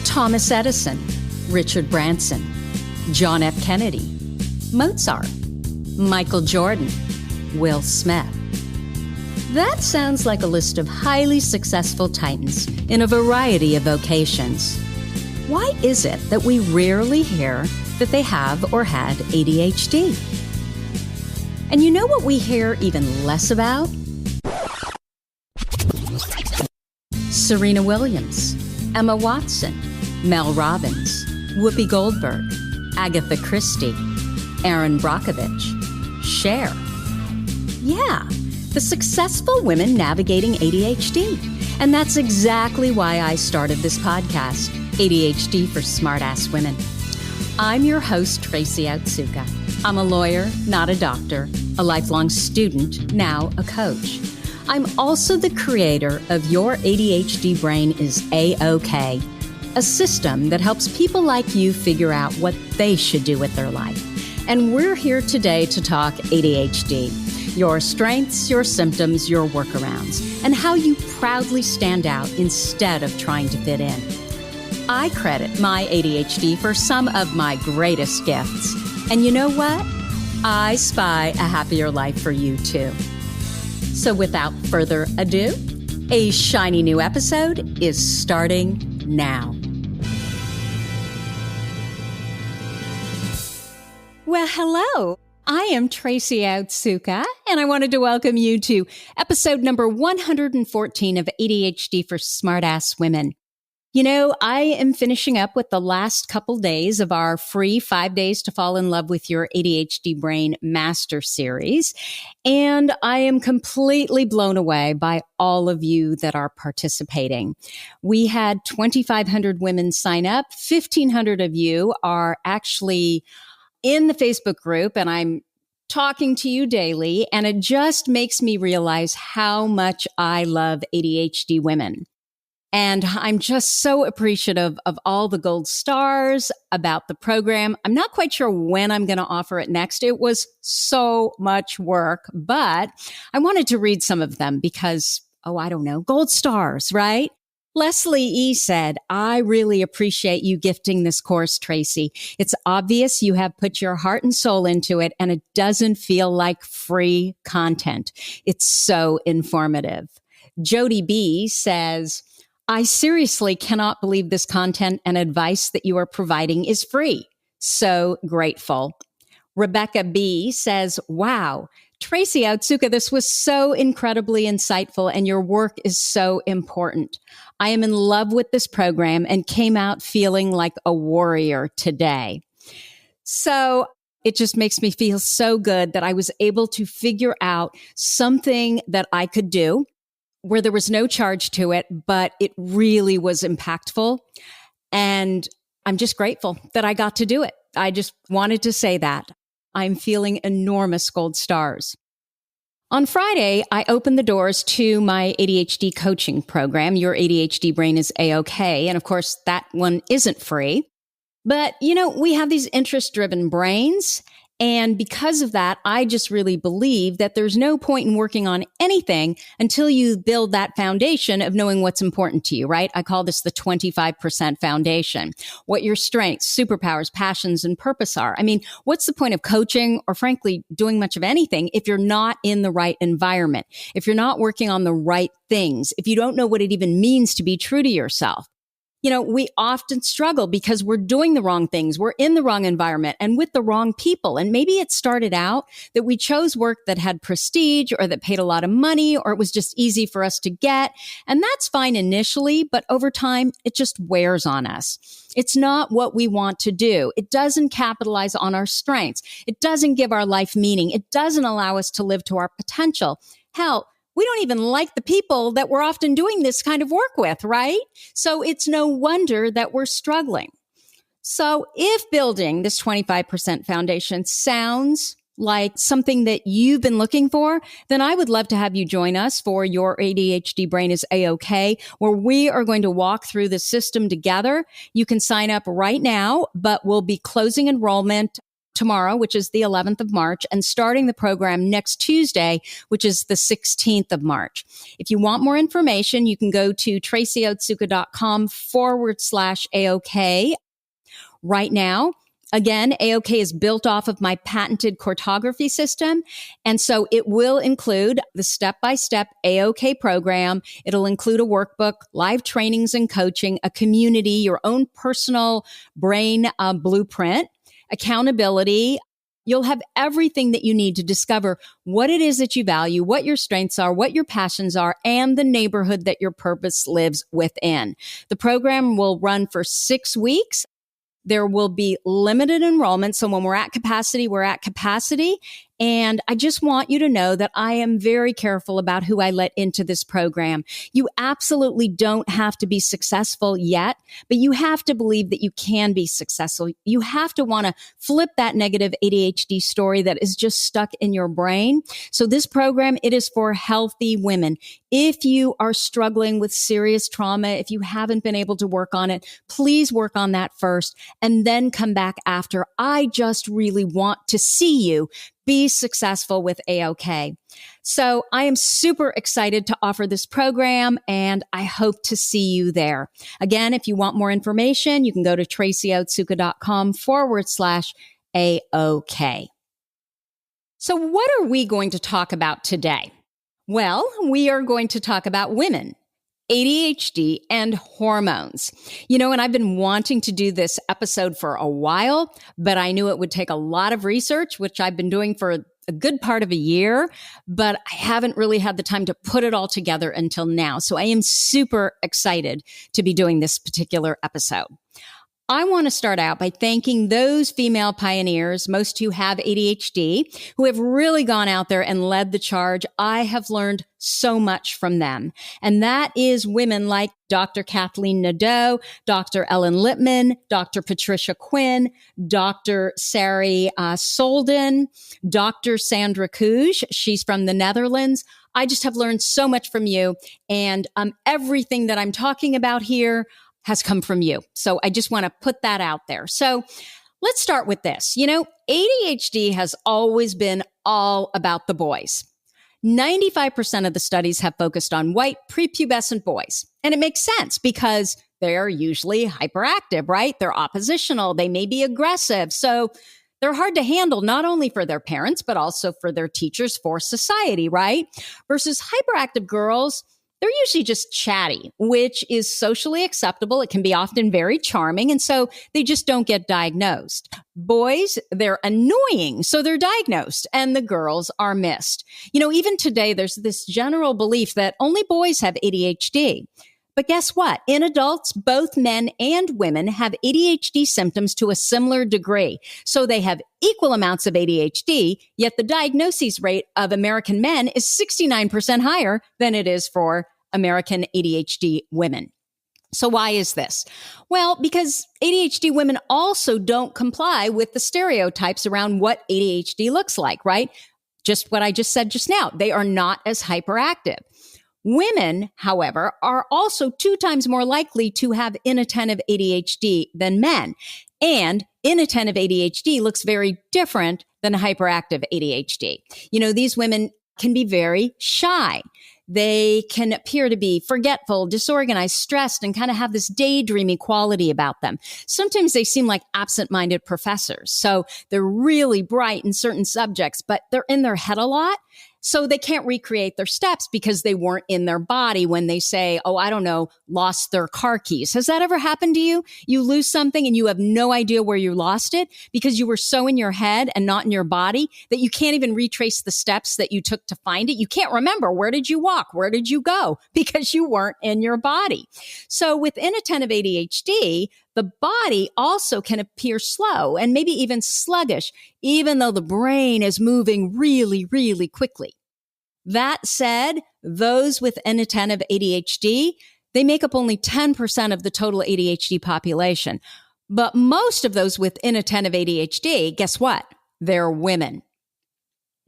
Thomas Edison, Richard Branson, John F. Kennedy, Mozart, Michael Jordan, Will Smith. That sounds like a list of highly successful titans in a variety of vocations. Why is it that we rarely hear that they have or had ADHD? And you know what we hear even less about? Serena Williams, Emma Watson, Mel Robbins, Whoopi Goldberg, Agatha Christie, Erin Brockovich, Cher. Yeah, the successful women navigating ADHD. And that's exactly why I started this podcast, ADHD for Smartass Women. I'm your host, Tracy Otsuka. I'm a lawyer, not a doctor, a lifelong student, now a coach. I'm also the creator of Your ADHD Brain is A-OK, a system that helps people like you figure out what they should do with their life. And we're here today to talk ADHD, your strengths, your symptoms, your workarounds, and how you proudly stand out instead of trying to fit in. I credit my ADHD for some of my greatest gifts. And you know what? I spy a happier life for you too. So without further ado, a shiny new episode is starting now. Well, hello. I am Tracy Otsuka, and I wanted to welcome you to episode number 114 of ADHD for Smartass Women. You know, I am finishing up with the last couple days of our free 5 days to fall in love with your ADHD brain master series. And I am completely blown away by all of you that are participating. We had 2,500 women sign up. 1,500 of you are actually in the Facebook group, and I'm talking to you daily. And it just makes me realize how much I love ADHD women. And I'm just so appreciative of all the gold stars about the program. I'm not quite sure when I'm going to offer it next. It was so much work, but I wanted to read some of them because, I don't know, gold stars, right? Leslie E. said, I really appreciate you gifting this course, Tracy. It's obvious you have put your heart and soul into it, and it doesn't feel like free content. It's so informative. Jody B. says, I seriously cannot believe this content and advice that you are providing is free. So grateful. Rebecca B. says, wow, Tracy Otsuka, this was so incredibly insightful and your work is so important. I am in love with this program and came out feeling like a warrior today. So it just makes me feel so good that I was able to figure out something that I could do where there was no charge to it, but it really was impactful. And I'm just grateful that I got to do it. I just wanted to say that. I'm feeling enormous gold stars. On Friday, I opened the doors to my ADHD coaching program, Your ADHD Brain is A-OK. And of course, that one isn't free. But, you know, we have these interest-driven brains. And because of that, I just really believe that there's no point in working on anything until you build that foundation of knowing what's important to you, right? I call this the 25% foundation. What your strengths, superpowers, passions, and purpose are. I mean, what's the point of coaching or frankly doing much of anything if you're not in the right environment, if you're not working on the right things, if you don't know what it even means to be true to yourself? You know, we often struggle because we're doing the wrong things. We're in the wrong environment and with the wrong people. And maybe it started out that we chose work that had prestige or that paid a lot of money or it was just easy for us to get. And that's fine initially, but over time, it just wears on us. It's not what we want to do. It doesn't capitalize on our strengths. It doesn't give our life meaning. It doesn't allow us to live to our potential. Hell, we don't even like the people that we're often doing this kind of work with, right? So it's no wonder that we're struggling. So if building this 25% foundation sounds like something that you've been looking for, then I would love to have you join us for Your ADHD Brain is A-OK, where we are going to walk through the system together. You can sign up right now, but we'll be closing enrollment tomorrow, which is the 11th of March, and starting the program next Tuesday, which is the 16th of March. If you want more information, you can go to tracyoutsuka.com/AOK right now. Again, AOK is built off of my patented cartography system. And so it will include the step-by-step AOK program. It'll include a workbook, live trainings and coaching, a community, your own personal brain blueprint, accountability. You'll have everything that you need to discover what it is that you value, what your strengths are, what your passions are, and the neighborhood that your purpose lives within. The program will run for 6 weeks. There will be limited enrollment. So when we're at capacity, we're at capacity. And I just want you to know that I am very careful about who I let into this program. You absolutely don't have to be successful yet, but you have to believe that you can be successful. You have to want to flip that negative ADHD story that is just stuck in your brain. So this program, it is for healthy women. If you are struggling with serious trauma, if you haven't been able to work on it, please work on that first and then come back after. I just really want to see you be successful with AOK. So I am super excited to offer this program and I hope to see you there. Again, if you want more information, you can go to tracyoutsuka.com/AOK. So what are we going to talk about today? Well, we are going to talk about women, ADHD, and hormones. And I've been wanting to do this episode for a while, but I knew it would take a lot of research, which I've been doing for a good part of a year, but I haven't really had the time to put it all together until now. So I am super excited to be doing this particular episode. I want to start out by thanking those female pioneers, most who have ADHD, who have really gone out there and led the charge. I have learned so much from them. And that is women like Dr. Kathleen Nadeau, Dr. Ellen Littman, Dr. Patricia Quinn, Dr. Sari Solden, Dr. Sandra Kooj. She's from the Netherlands. I just have learned so much from you. And everything that I'm talking about here has come from you. So I just want to put that out there. So let's start with this. ADHD has always been all about the boys. 95% of the studies have focused on white prepubescent boys. And it makes sense because they're usually hyperactive, right? They're oppositional. They may be aggressive. So they're hard to handle, not only for their parents, but also for their teachers, for society, right? Versus hyperactive girls, they're usually just chatty, which is socially acceptable. It can be often very charming. And so they just don't get diagnosed. Boys, they're annoying. So they're diagnosed and the girls are missed. Even today, there's this general belief that only boys have ADHD. But guess what? In adults, both men and women have ADHD symptoms to a similar degree. So they have equal amounts of ADHD, yet the diagnosis rate of American men is 69% higher than it is for American ADHD women. So why is this? Well, because ADHD women also don't comply with the stereotypes around what ADHD looks like, right? Just what I just said just now. They are not as hyperactive. Women, however, are also 2 times more likely to have inattentive ADHD than men. And inattentive ADHD looks very different than hyperactive ADHD. These women can be very shy. They can appear to be forgetful, disorganized, stressed, and kind of have this daydreamy quality about them. Sometimes they seem like absent-minded professors. So they're really bright in certain subjects, but they're in their head a lot. So they can't recreate their steps because they weren't in their body when they say, lost their car keys. Has that ever happened to you? You lose something and you have no idea where you lost it because you were so in your head and not in your body that you can't even retrace the steps that you took to find it. You can't remember, where did you walk? Where did you go? Because you weren't in your body. So with inattentive ADHD, the body also can appear slow and maybe even sluggish, even though the brain is moving really, really quickly. That said, those with inattentive ADHD, they make up only 10% of the total ADHD population. But most of those with inattentive ADHD, guess what? They're women.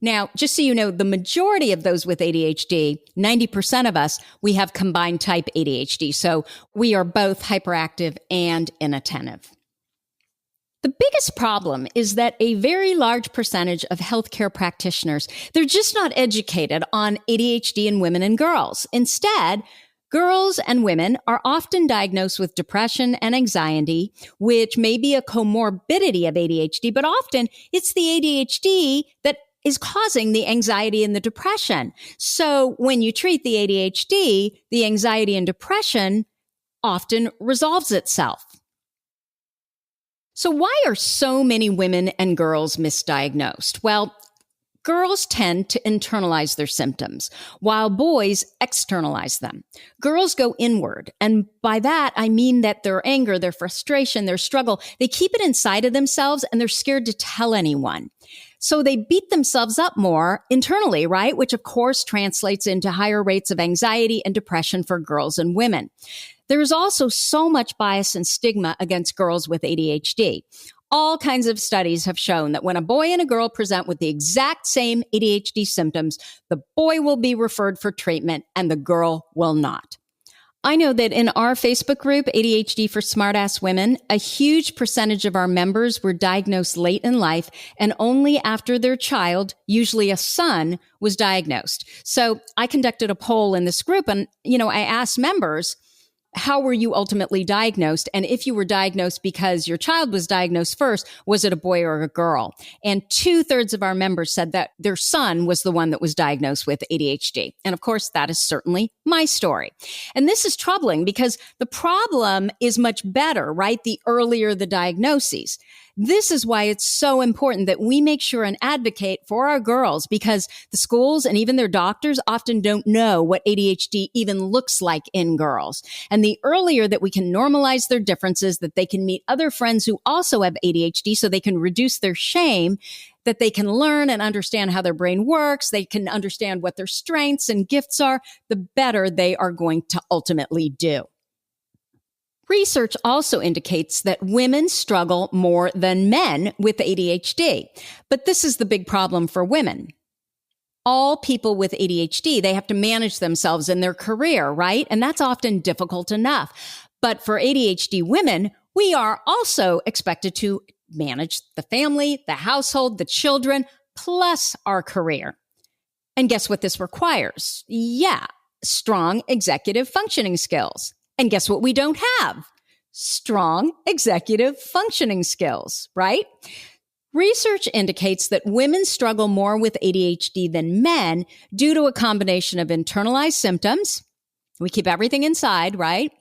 Now, just so you know, the majority of those with ADHD, 90% of us, we have combined type ADHD. So we are both hyperactive and inattentive. The biggest problem is that a very large percentage of healthcare practitioners, they're just not educated on ADHD in women and girls. Instead, girls and women are often diagnosed with depression and anxiety, which may be a comorbidity of ADHD, but often it's the ADHD that is causing the anxiety and the depression. So when you treat the ADHD, the anxiety and depression often resolves itself. So why are so many women and girls misdiagnosed? Well, girls tend to internalize their symptoms, while boys externalize them. Girls go inward, and by that, I mean that their anger, their frustration, their struggle, they keep it inside of themselves, and they're scared to tell anyone. So they beat themselves up more internally, right? Which of course translates into higher rates of anxiety and depression for girls and women. There is also so much bias and stigma against girls with ADHD. All kinds of studies have shown that when a boy and a girl present with the exact same ADHD symptoms, the boy will be referred for treatment and the girl will not. I know that in our Facebook group, ADHD for Smartass Women, a huge percentage of our members were diagnosed late in life and only after their child, usually a son, was diagnosed. So I conducted a poll in this group and, I asked members, how were you ultimately diagnosed? And if you were diagnosed because your child was diagnosed first, was it a boy or a girl? And 2/3 of our members said that their son was the one that was diagnosed with ADHD. And of course, that is certainly my story. And this is troubling because the problem is much better, right? The earlier the diagnoses. This is why it's so important that we make sure and advocate for our girls, because the schools and even their doctors often don't know what ADHD even looks like in girls. And the earlier that we can normalize their differences, that they can meet other friends who also have ADHD so they can reduce their shame, that they can learn and understand how their brain works, they can understand what their strengths and gifts are, the better they are going to ultimately do. Research also indicates that women struggle more than men with ADHD. But this is the big problem for women. All people with ADHD, they have to manage themselves in their career, right? And that's often difficult enough. But for ADHD women, we are also expected to manage the family, the household, the children, plus our career. And guess what this requires? Yeah, strong executive functioning skills. And guess what we don't have? Strong executive functioning skills, right? Research indicates that women struggle more with ADHD than men due to a combination of internalized symptoms. We keep everything inside, right?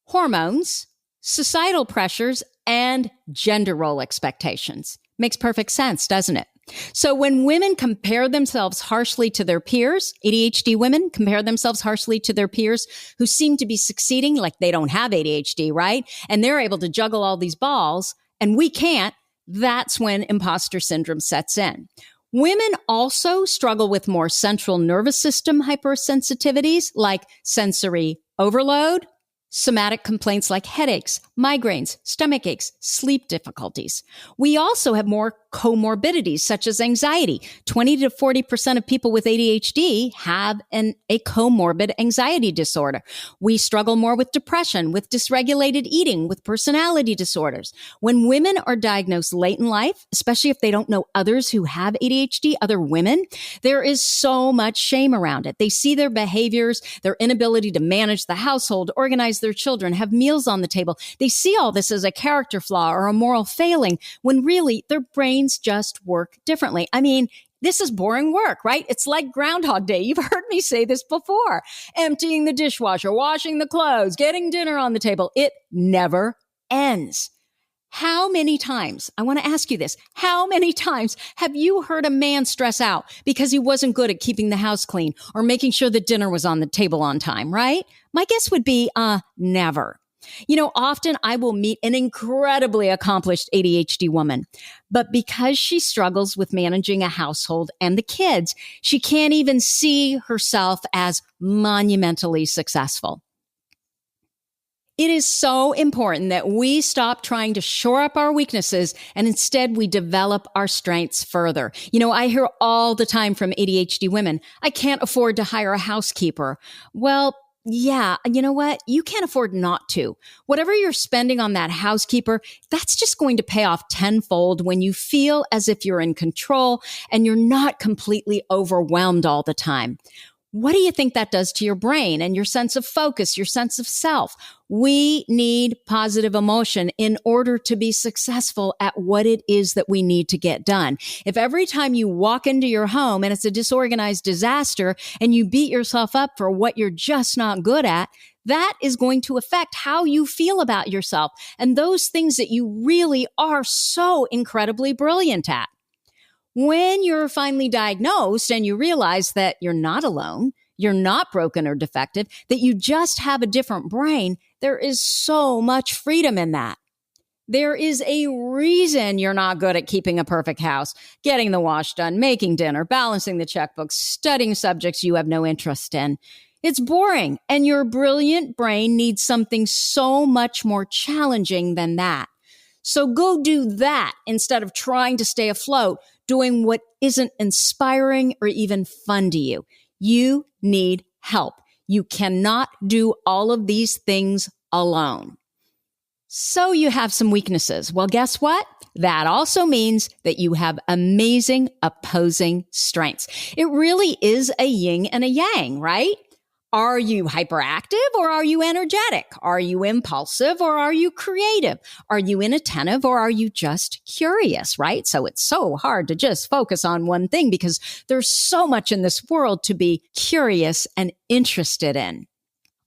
Hormones, societal pressures, and gender role expectations. Makes perfect sense, doesn't it? So when women compare themselves harshly to their peers, ADHD women compare themselves harshly to their peers who seem to be succeeding like they don't have ADHD, right? And they're able to juggle all these balls and we can't. That's when imposter syndrome sets in. Women also struggle with more central nervous system hypersensitivities like sensory overload, somatic complaints like headaches, migraines, stomach aches, sleep difficulties. We also have more comorbidities such as anxiety. 20 to 40% of people with ADHD have a comorbid anxiety disorder. We struggle more with depression, with dysregulated eating, with personality disorders. When women are diagnosed late in life, especially if they don't know others who have ADHD, other women, there is so much shame around it. They see their behaviors, their inability to manage the household, organize their children, have meals on the table. They see all this as a character flaw or a moral failing when really their brains just work differently. I mean, this is boring work, right? It's like Groundhog Day. You've heard me say this before. Emptying the dishwasher, washing the clothes, getting dinner on the table. It never ends. How many times, I want to ask you this, how many times have you heard a man stress out because he wasn't good at keeping the house clean or making sure the dinner was on the table on time, right? My guess would be, never. Often I will meet an incredibly accomplished ADHD woman, but because she struggles with managing a household and the kids, she can't even see herself as monumentally successful. It is so important that we stop trying to shore up our weaknesses and instead we develop our strengths further. I hear all the time from ADHD women, I can't afford to hire a housekeeper. Well, Yeah, you know what? You can't afford not to. Whatever you're spending on that housekeeper, that's just going to pay off tenfold when you feel as if you're in control and you're not completely overwhelmed all the time. What do you think that does to your brain and your sense of focus, your sense of self? We need positive emotion in order to be successful at what it is that we need to get done. If every time you walk into your home and it's a disorganized disaster and you beat yourself up for what you're just not good at, that is going to affect how you feel about yourself and those things that you really are so incredibly brilliant at. When you're finally diagnosed and you realize that you're not alone, you're not broken or defective, that you just have a different brain, there is so much freedom in that. There is a reason you're not good at keeping a perfect house, getting the wash done, making dinner, balancing the checkbooks, studying subjects you have no interest in. It's boring, and your brilliant brain needs something so much more challenging than that. So go do that instead of trying to stay afloat, doing what isn't inspiring or even fun to you. You need help. You cannot do all of these things alone. So you have some weaknesses. Well, guess what? That also means that you have amazing opposing strengths. It really is a yin and a yang, right? Are you hyperactive or are you energetic? Are you impulsive or are you creative? Are you inattentive or are you just curious, right? So it's so hard to just focus on one thing because there's so much in this world to be curious and interested in.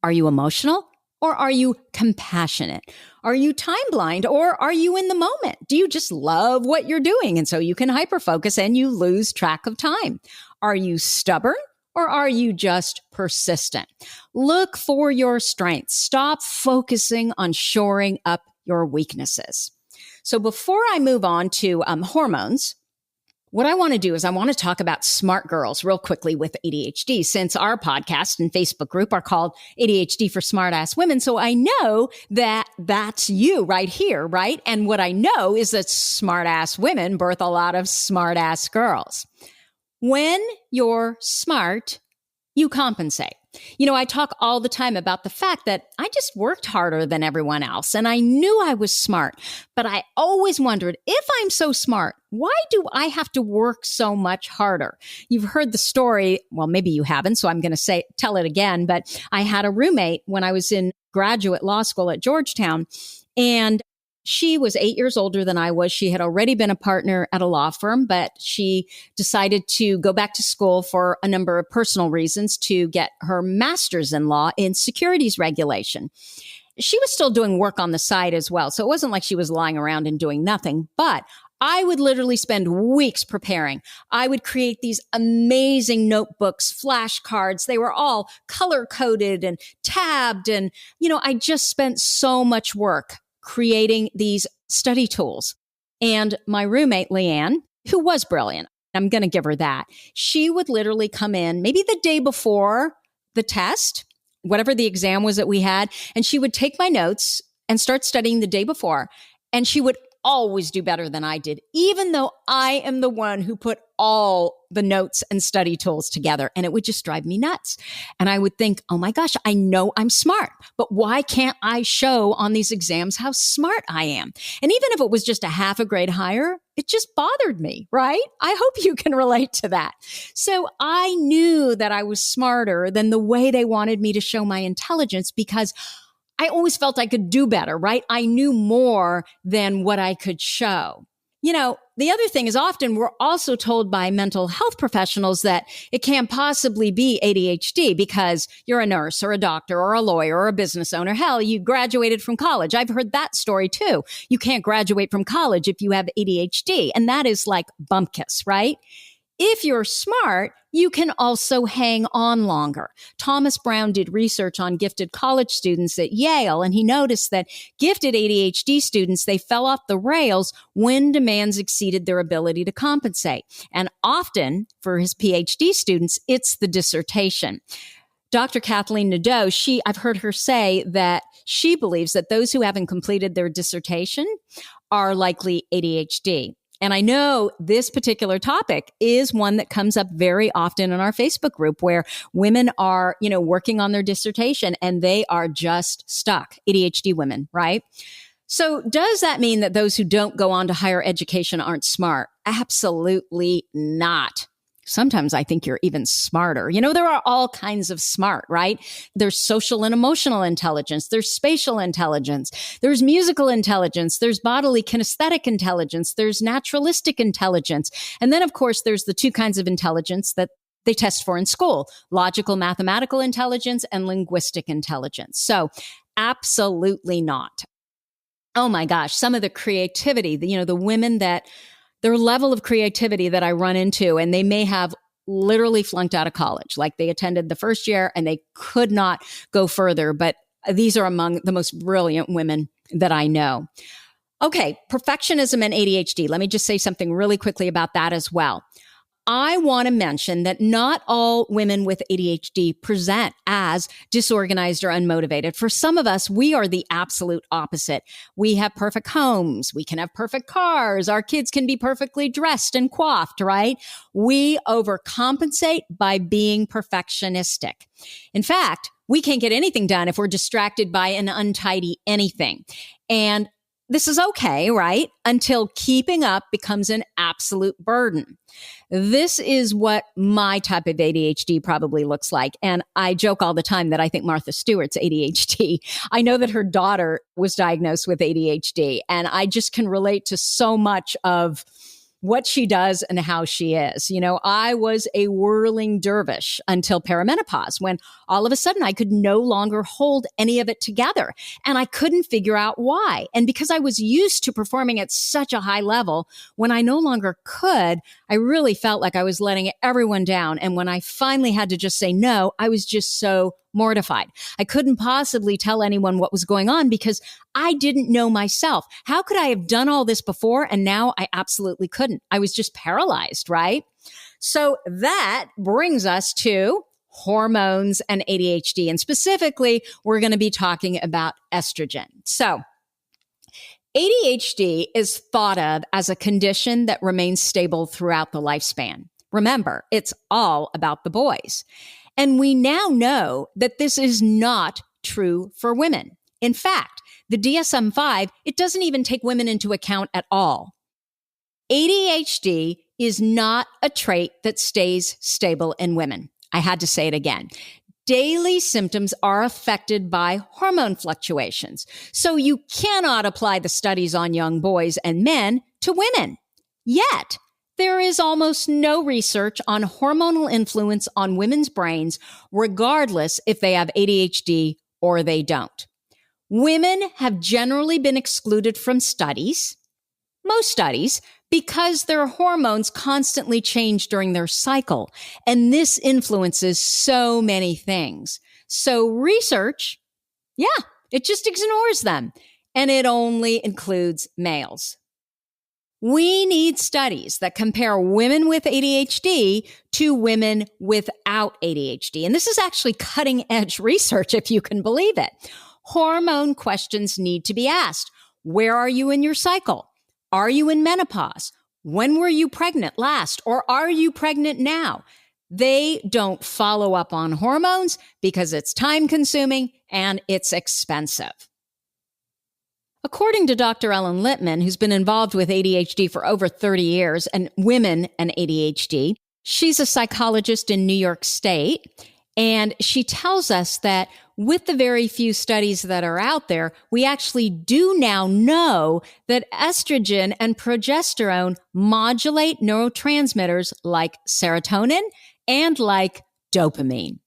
Are you emotional or are you compassionate? Are you time blind or are you in the moment? Do you just love what you're doing and so you can hyperfocus and you lose track of time? Are you stubborn? Or are you just persistent? Look for your strengths. Stop focusing on shoring up your weaknesses. So before I move on to hormones, what I want to do is I want to talk about smart girls real quickly with ADHD, since our podcast and Facebook group are called ADHD for Smart Ass Women. So I know that that's you right here, right? And what I know is that smart ass women birth a lot of smart ass girls. When you're smart, you compensate. You know, I talk all the time about the fact that I just worked harder than everyone else and I knew I was smart, but I always wondered, if I'm so smart, why do I have to work so much harder? You've heard the story. Well, maybe you haven't, so I'm going to tell it again, but I had a roommate when I was in graduate law school at Georgetown, and she was 8 years older than I was. She had already been a partner at a law firm, but she decided to go back to school for a number of personal reasons to get her master's in law in securities regulation. She was still doing work on the side as well. So it wasn't like she was lying around and doing nothing, but I would literally spend weeks preparing. I would create these amazing notebooks, flashcards. They were all color-coded and tabbed. And, I just spent so much work creating these study tools. And my roommate, Leanne, who was brilliant, I'm going to give her that. She would literally come in maybe the day before the test, whatever the exam was that we had, and she would take my notes and start studying the day before. And she would always do better than I did, even though I am the one who put all the notes and study tools together. And it would just drive me nuts. And I would think, oh my gosh, I know I'm smart, but why can't I show on these exams how smart I am? And even if it was just a half a grade higher, it just bothered me, right? I hope you can relate to that. So I knew that I was smarter than the way they wanted me to show my intelligence because I always felt I could do better, right? I knew more than what I could show. The other thing is often we're also told by mental health professionals that it can't possibly be ADHD because you're a nurse or a doctor or a lawyer or a business owner. Hell, you graduated from college. I've heard that story too. You can't graduate from college if you have ADHD. And that is like bumpkiss, right? If you're smart, you can also hang on longer. Thomas Brown did research on gifted college students at Yale, and he noticed that gifted ADHD students, they fell off the rails when demands exceeded their ability to compensate. And often, for his PhD students, it's the dissertation. Dr. Kathleen Nadeau, I've heard her say that she believes that those who haven't completed their dissertation are likely ADHD. And I know this particular topic is one that comes up very often in our Facebook group where women are, working on their dissertation and they are just stuck. ADHD women, right? So does that mean that those who don't go on to higher education aren't smart? Absolutely not. Sometimes I think you're even smarter. There are all kinds of smart, right? There's social and emotional intelligence. There's spatial intelligence. There's musical intelligence. There's bodily kinesthetic intelligence. There's naturalistic intelligence. And then, of course, there's the two kinds of intelligence that they test for in school: logical, mathematical intelligence and linguistic intelligence. So absolutely not. Oh my gosh, some of the creativity, the women that their level of creativity that I run into, and they may have literally flunked out of college. Like they attended the first year and they could not go further. But these are among the most brilliant women that I know. Okay, perfectionism and ADHD. Let me just say something really quickly about that as well. I want to mention that not all women with ADHD present as disorganized or unmotivated. For some of us, we are the absolute opposite. We have perfect homes. We can have perfect cars. Our kids can be perfectly dressed and coiffed, right? We overcompensate by being perfectionistic. In fact, we can't get anything done if we're distracted by an untidy anything. And this is okay, right? Until keeping up becomes an absolute burden. This is what my type of ADHD probably looks like. And I joke all the time that I think Martha Stewart's ADHD. I know that her daughter was diagnosed with ADHD, and I just can relate to so much of what she does and how she is. I was a whirling dervish until perimenopause, when all of a sudden I could no longer hold any of it together. And I couldn't figure out why. And because I was used to performing at such a high level, when I no longer could, I really felt like I was letting everyone down. And when I finally had to just say no, I was just so mortified. I couldn't possibly tell anyone what was going on because I didn't know myself. How could I have done all this before? And now I absolutely couldn't. I was just paralyzed, right? So that brings us to hormones and ADHD. And specifically, we're going to be talking about estrogen. So ADHD is thought of as a condition that remains stable throughout the lifespan. Remember, it's all about the boys. And we now know that this is not true for women. In fact, the DSM-5, it doesn't even take women into account at all. ADHD is not a trait that stays stable in women. I had to say it again. Daily symptoms are affected by hormone fluctuations. So you cannot apply the studies on young boys and men to women. Yet, there is almost no research on hormonal influence on women's brains, regardless if they have ADHD or they don't. Women have generally been excluded from studies, most studies, because their hormones constantly change during their cycle. And this influences so many things. So research, it just ignores them. And it only includes males. We need studies that compare women with ADHD to women without ADHD. And this is actually cutting edge research, if you can believe it. Hormone questions need to be asked. Where are you in your cycle? Are you in menopause? When were you pregnant last? Or are you pregnant now? They don't follow up on hormones because it's time consuming and it's expensive. According to Dr. Ellen Littman, who's been involved with ADHD for over 30 years and women and ADHD, she's a psychologist in New York State. And she tells us that with the very few studies that are out there, we actually do now know that estrogen and progesterone modulate neurotransmitters like serotonin and like dopamine.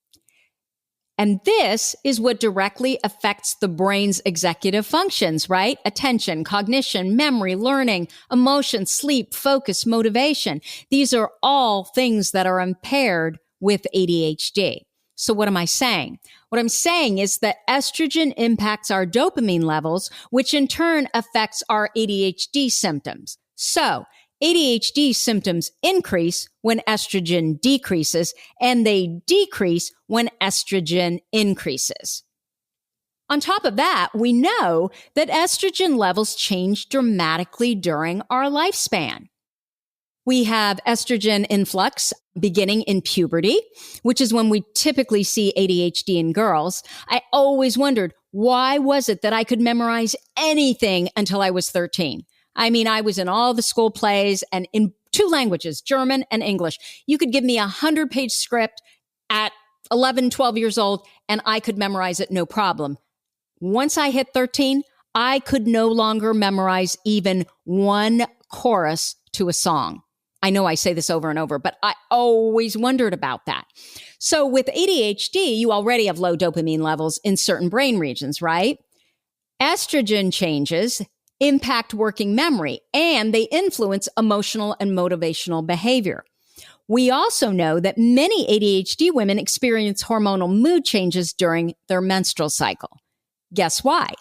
And this is what directly affects the brain's executive functions, right? Attention, cognition, memory, learning, emotion, sleep, focus, motivation. These are all things that are impaired with ADHD. So what am I saying? What I'm saying is that estrogen impacts our dopamine levels, which in turn affects our ADHD symptoms. So ADHD symptoms increase when estrogen decreases, and they decrease when estrogen increases. On top of that, we know that estrogen levels change dramatically during our lifespan. We have estrogen influx beginning in puberty, which is when we typically see ADHD in girls. I always wondered, why was it that I could memorize anything until I was 13? I mean, I was in all the school plays and in 2 languages, German and English. You could give me a 100-page script at 11, 12 years old, and I could memorize it no problem. Once I hit 13, I could no longer memorize even one chorus to a song. I know I say this over and over, but I always wondered about that. So with ADHD, you already have low dopamine levels in certain brain regions, right? Estrogen changes impact working memory, and they influence emotional and motivational behavior. We also know that many ADHD women experience hormonal mood changes during their menstrual cycle. Guess why?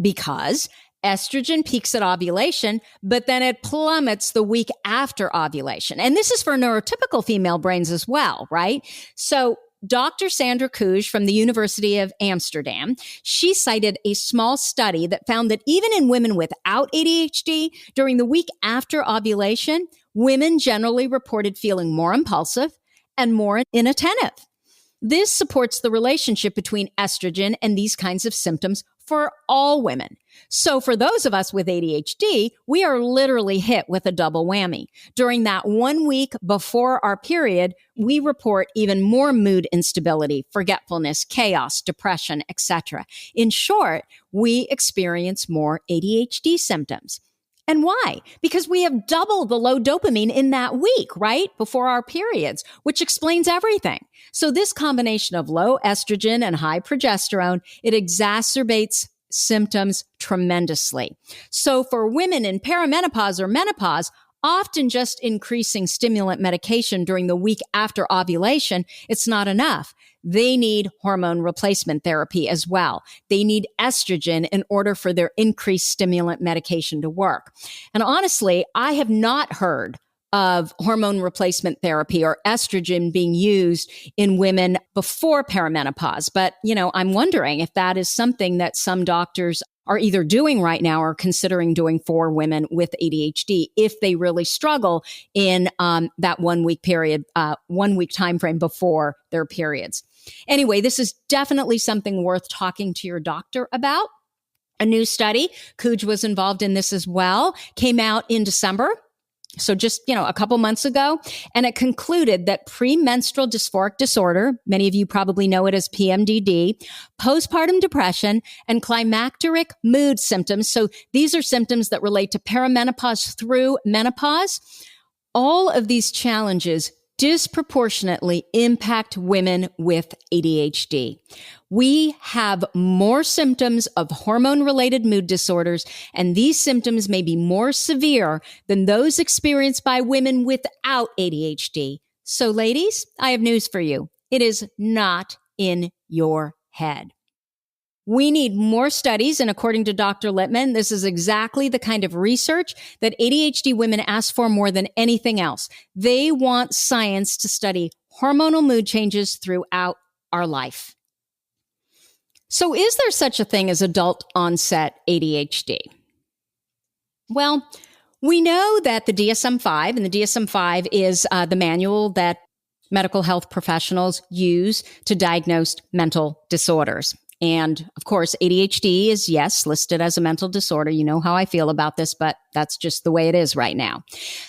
Because estrogen peaks at ovulation, but then it plummets the week after ovulation. And this is for neurotypical female brains as well, right? So Dr. Sandra Kooj from the University of Amsterdam, she cited a small study that found that even in women without ADHD, during the week after ovulation, women generally reported feeling more impulsive and more inattentive. This supports the relationship between estrogen and these kinds of symptoms for all women. So for those of us with ADHD, we are literally hit with a double whammy. During that 1 week before our period, we report even more mood instability, forgetfulness, chaos, depression, etc. In short, we experience more ADHD symptoms. And why? Because we have double the low dopamine in that week, right? Before our periods, which explains everything. So this combination of low estrogen and high progesterone, it exacerbates symptoms tremendously. So for women in perimenopause or menopause, often just increasing stimulant medication during the week after ovulation, it's not enough. They need hormone replacement therapy as well. They need estrogen in order for their increased stimulant medication to work. And honestly, I have not heard of hormone replacement therapy or estrogen being used in women before perimenopause. But, I'm wondering if that is something that some doctors are either doing right now or considering doing for women with ADHD if they really struggle in that 1 week period, 1 week time frame before their periods. Anyway, this is definitely something worth talking to your doctor about. A new study, Kooj was involved in this as well, came out in December. So just, a couple months ago, and it concluded that premenstrual dysphoric disorder, many of you probably know it as PMDD, postpartum depression, and climacteric mood symptoms. So these are symptoms that relate to perimenopause through menopause. All of these challenges disproportionately impact women with ADHD. We have more symptoms of hormone-related mood disorders, and these symptoms may be more severe than those experienced by women without ADHD. So ladies, I have news for you. It is not in your head. We need more studies, and according to Dr. Littman, this is exactly the kind of research that ADHD women ask for more than anything else. They want science to study hormonal mood changes throughout our life. So is there such a thing as adult onset ADHD? Well, we know that the DSM-5, and the DSM-5 is the manual that medical health professionals use to diagnose mental disorders. And of course, ADHD is, yes, listed as a mental disorder. You know how I feel about this, but that's just the way it is right now.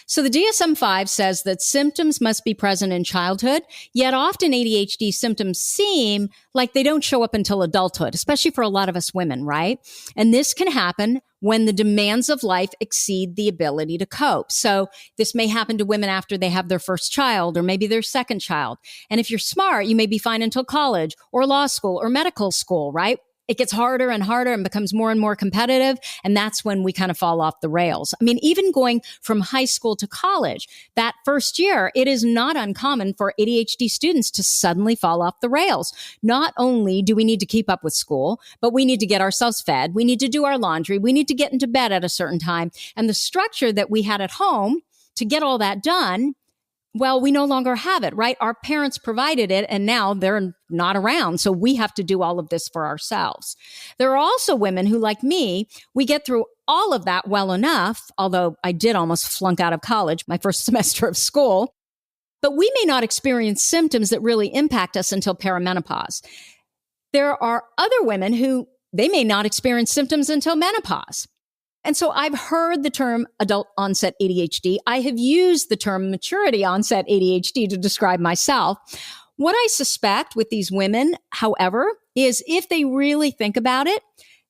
So the DSM-5 says that symptoms must be present in childhood, yet often ADHD symptoms seem like they don't show up until adulthood, especially for a lot of us women, right? And this can happen when the demands of life exceed the ability to cope. So this may happen to women after they have their first child or maybe their second child. And if you're smart, you may be fine until college or law school or medical school, right? It gets harder and harder and becomes more and more competitive. And that's when we kind of fall off the rails. I mean, even going from high school to college, that first year, it is not uncommon for ADHD students to suddenly fall off the rails. Not only do we need to keep up with school, but we need to get ourselves fed. We need to do our laundry. We need to get into bed at a certain time. And the structure that we had at home to get all that done well, we no longer have it, right? Our parents provided it and now they're not around. So we have to do all of this for ourselves. There are also women who, like me, we get through all of that well enough, although I did almost flunk out of college, my first semester of school, but we may not experience symptoms that really impact us until perimenopause. There are other women who they may not experience symptoms until menopause. And so I've heard the term adult onset ADHD. I have used the term maturity onset ADHD to describe myself. What I suspect with these women, however, is if they really think about it,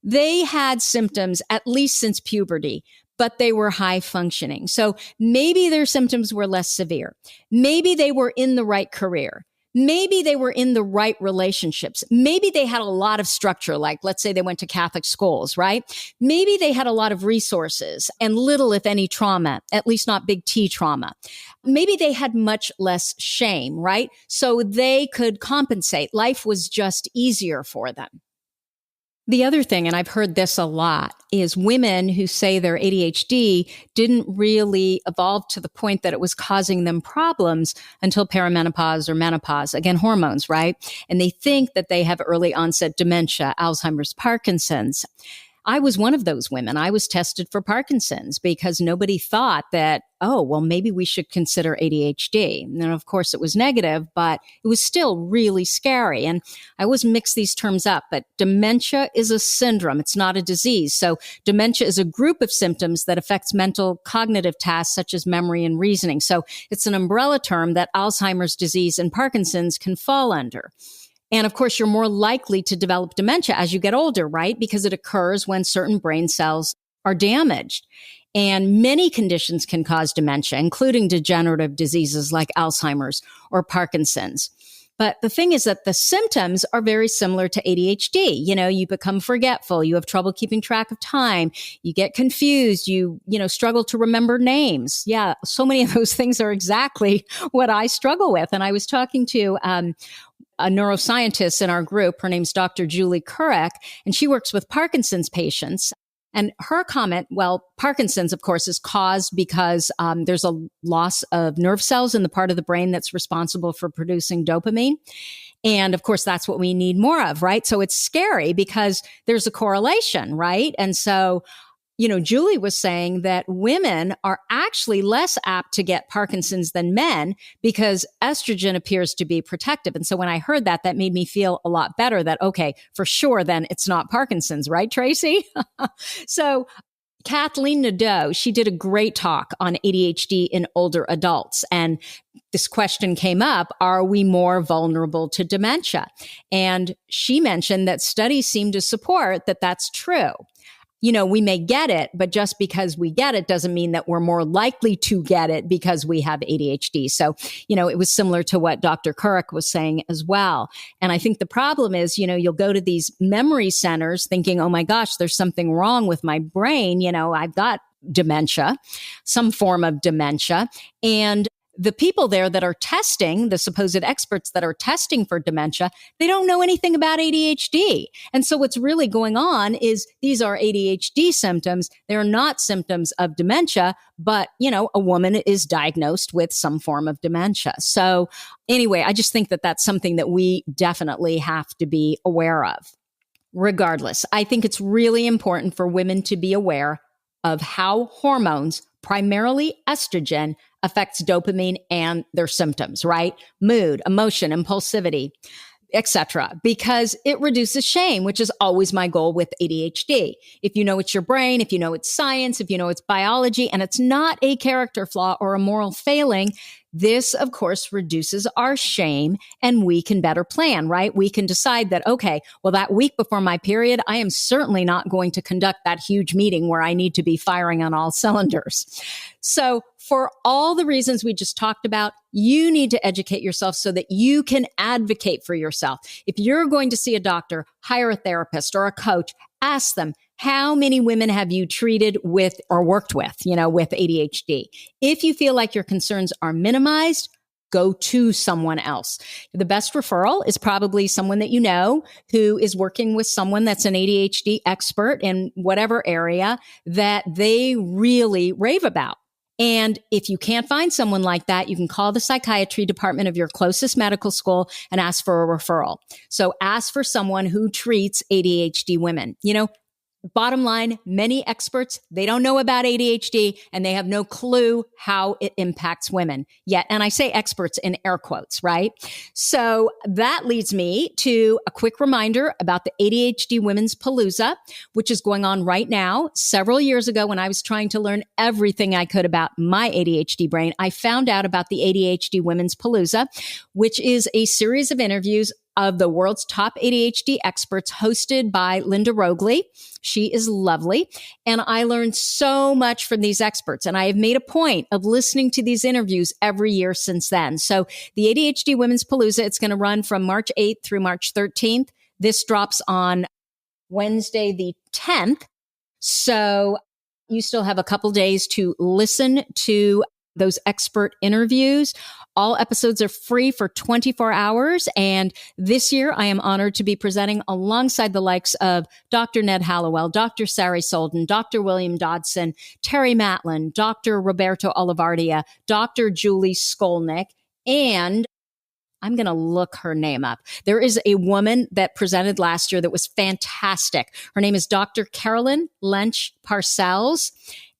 they had symptoms at least since puberty, but they were high functioning. So maybe their symptoms were less severe. Maybe they were in the right career. Maybe they were in the right relationships. Maybe they had a lot of structure, like let's say they went to Catholic schools, right? Maybe they had a lot of resources and little, if any, trauma, at least not big T trauma. Maybe they had much less shame, right? So they could compensate. Life was just easier for them. The other thing, and I've heard this a lot, is women who say their ADHD didn't really evolve to the point that it was causing them problems until perimenopause or menopause. Again, hormones, right? And they think that they have early onset dementia, Alzheimer's, Parkinson's. I was one of those women. I was tested for Parkinson's because nobody thought that, oh, well, maybe we should consider ADHD. And of course, it was negative, but it was still really scary. And I always mix these terms up, but dementia is a syndrome. It's not a disease. So dementia is a group of symptoms that affects mental cognitive tasks such as memory and reasoning. So it's an umbrella term that Alzheimer's disease and Parkinson's can fall under. And of course, you're more likely to develop dementia as you get older, right? Because it occurs when certain brain cells are damaged. And many conditions can cause dementia, including degenerative diseases like Alzheimer's or Parkinson's. But the thing is that the symptoms are very similar to ADHD. You know, you become forgetful, you have trouble keeping track of time, you get confused, you struggle to remember names. Yeah, so many of those things are exactly what I struggle with. And I was talking to a neuroscientist in our group. Her name's Dr. Julie Kurek, and she works with Parkinson's patients. And her comment, well, Parkinson's, of course, is caused because there's a loss of nerve cells in the part of the brain that's responsible for producing dopamine. And of course, that's what we need more of, right? So it's scary because there's a correlation, right? And so Julie was saying that women are actually less apt to get Parkinson's than men because estrogen appears to be protective. And so when I heard that, that made me feel a lot better that, okay, for sure, then it's not Parkinson's, right, Tracy? So Kathleen Nadeau, she did a great talk on ADHD in older adults. And this question came up, are we more vulnerable to dementia? And she mentioned that studies seem to support that that's true. We may get it, but just because we get it doesn't mean that we're more likely to get it because we have ADHD. So, it was similar to what Dr. Kurek was saying as well. And I think the problem is, you'll go to these memory centers thinking, oh my gosh, there's something wrong with my brain. I've got dementia, some form of dementia. And the people there that are testing, the supposed experts that are testing for dementia, they don't know anything about ADHD. And so what's really going on is these are ADHD symptoms. They're not symptoms of dementia, but, a woman is diagnosed with some form of dementia. So anyway, I just think that that's something that we definitely have to be aware of. Regardless, I think it's really important for women to be aware of how hormones, primarily estrogen, affects dopamine and their symptoms, right? Mood, emotion, impulsivity, etc., because it reduces shame, which is always my goal with ADHD. If you know it's your brain, if you know it's science, if you know it's biology, and it's not a character flaw or a moral failing, this, of course, reduces our shame and we can better plan, right? We can decide that, okay, well, that week before my period, I am certainly not going to conduct that huge meeting where I need to be firing on all cylinders. So for all the reasons we just talked about, you need to educate yourself so that you can advocate for yourself. If you're going to see a doctor, hire a therapist or a coach, ask them, how many women have you treated with or worked with, with ADHD? If you feel like your concerns are minimized, go to someone else. The best referral is probably someone that you know who is working with someone that's an ADHD expert in whatever area that they really rave about. And if you can't find someone like that, you can call the psychiatry department of your closest medical school and ask for a referral. So ask for someone who treats ADHD women. Bottom line, many experts, they don't know about ADHD and they have no clue how it impacts women yet. And I say experts in air quotes, right? So that leads me to a quick reminder about the ADHD Women's Palooza, which is going on right now. Several years ago, when I was trying to learn everything I could about my ADHD brain, I found out about the ADHD Women's Palooza, which is a series of interviews of the world's top ADHD experts hosted by Linda Rogley. She is lovely. And I learned so much from these experts. And I have made a point of listening to these interviews every year since then. So the ADHD Women's Palooza, it's going to run from March 8th through March 13th. This drops on Wednesday, the 10th. So you still have a couple days to listen to those expert interviews. All episodes are free for 24 hours. And this year, I am honored to be presenting alongside the likes of Dr. Ned Hallowell, Dr. Sari Solden, Dr. William Dodson, Terry Matlin, Dr. Roberto Olivardia, Dr. Julie Skolnick, and I'm going to look her name up. There is a woman that presented last year that was fantastic. Her name is Dr. Carolyn Lynch Parcells.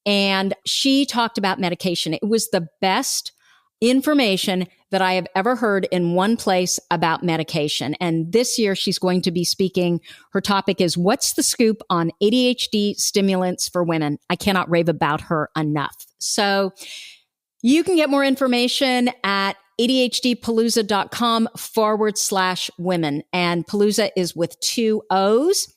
And she talked about medication. It was the best information that I have ever heard in one place about medication. And this year she's going to be speaking. Her topic is What's the Scoop on ADHD Stimulants for Women? I cannot rave about her enough. So you can get more information at ADHDpalooza.com/women. And Palooza is with 2 O's.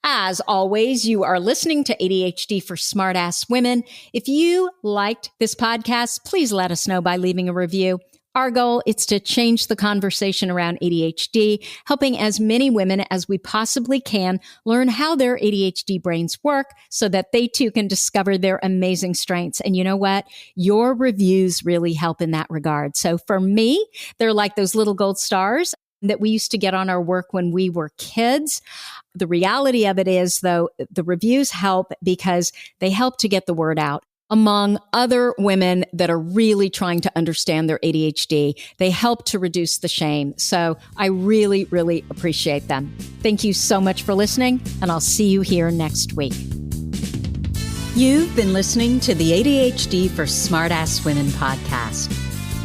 As always, you are listening to ADHD for Smartass Women. If you liked this podcast, please let us know by leaving a review. Our goal is to change the conversation around ADHD, helping as many women as we possibly can learn how their ADHD brains work so that they too can discover their amazing strengths. And you know what? Your reviews really help in that regard. So for me, they're like those little gold stars that we used to get on our work when we were kids. The reality of it is, though, the reviews help because they help to get the word out among other women that are really trying to understand their ADHD. They help to reduce the shame. So I really, really appreciate them. Thank you so much for listening, and I'll see you here next week. You've been listening to the ADHD for Smartass Women podcast.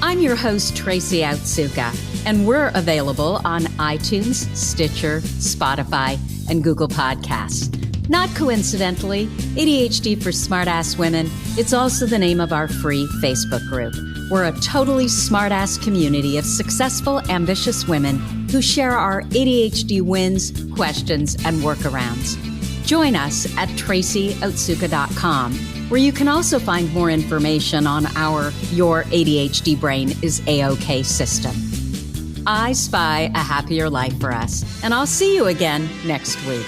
I'm your host, Tracy Otsuka, and we're available on iTunes, Stitcher, Spotify, and Google Podcasts. Not coincidentally, ADHD for Smartass Women, it's also the name of our free Facebook group. We're a totally smartass community of successful, ambitious women who share our ADHD wins, questions, and workarounds. Join us at tracyotsuka.com, where you can also find more information on our Your ADHD Brain is A-OK system. I spy a happier life for us, and I'll see you again next week.